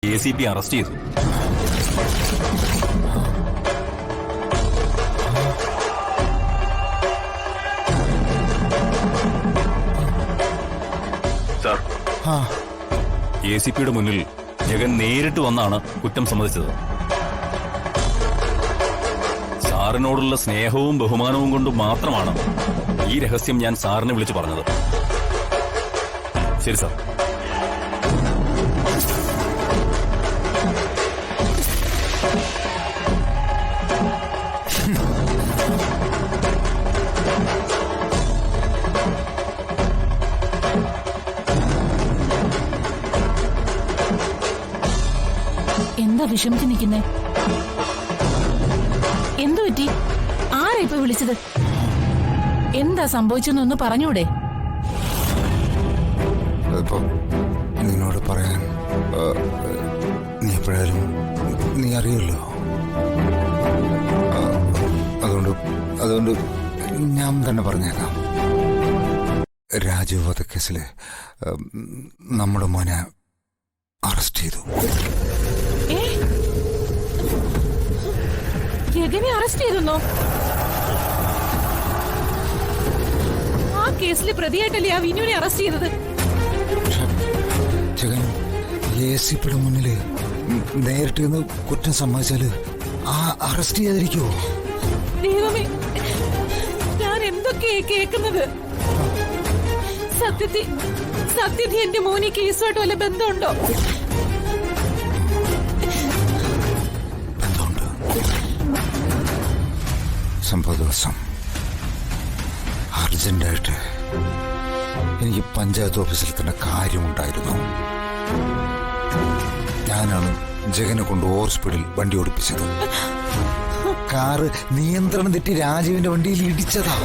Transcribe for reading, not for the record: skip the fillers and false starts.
ACP arrest ചെയ്തു. Sir, ACPയുടെ മുന്നിൽ ജഗൻ നേരിട്ട് വന്നാണ് കുറ്റം സമ്മതിച്ചത്. സാറിനോടുള്ള സ്നേഹവും ബഹുമാനവും കൊണ്ട് മാത്രമാണ് ഈ രഹസ്യം ഞാൻ സാറിനെ വിളിച്ചു പറഞ്ഞത്. ശരി സാർ. എന്താ വിഷമിച്ച് നിൽക്കുന്നേ? എന്തു പറ്റി? ആരാ ഇപ്പൊ വിളിച്ചത്? എന്താ സംഭവിച്ചെന്നൊന്ന് പറഞ്ഞൂടെ? നിന്നോട് പറയാൻ നീ എപ്പോഴായാലും നീ അറിയുമല്ലോ. അതുകൊണ്ട് ഞാൻ തന്നെ പറഞ്ഞേക്കാം. രാജു വധക്കേസില് നമ്മുടെ മോനെ അറസ്റ്റ് ചെയ്തു. ജഗനെ അറസ്റ്റ് ചെയ്തെന്നോ? ആ കേസിലെ പ്രതിയായിട്ടല്ലേ ആ വിനുവിനെ അറസ്റ്റ് ചെയ്തത്? ജഗൻ ACPയുടെ മുന്നില് നേരിട്ട് നിന്ന് കുറ്റം സമ്മതിച്ചാല് ആ അറസ്റ്റ് ചെയ്യാതിരിക്കുവോ? ദൈവമേ, ഞാൻ എന്തൊക്കെയാ കേൾക്കുന്നത്? സത്യത്തിൽ എന്റെ മോനെ കേസുമായിട്ട് വല്ല ബന്ധമുണ്ടോ? സംഭവ ദിവസം അർജന്റായിട്ട് എനിക്ക് പഞ്ചായത്ത് ഓഫീസിൽ തന്നെ കാര്യമുണ്ടായിരുന്നു. ഞാനാണ് ജഗനെ കൊണ്ട് ഓവർ സ്പീഡിൽ വണ്ടി ഓടിപ്പിച്ചത്. കാറ് നിയന്ത്രണം തെറ്റി രാജുവിന്റെ വണ്ടിയിൽ ഇടിച്ചതാ.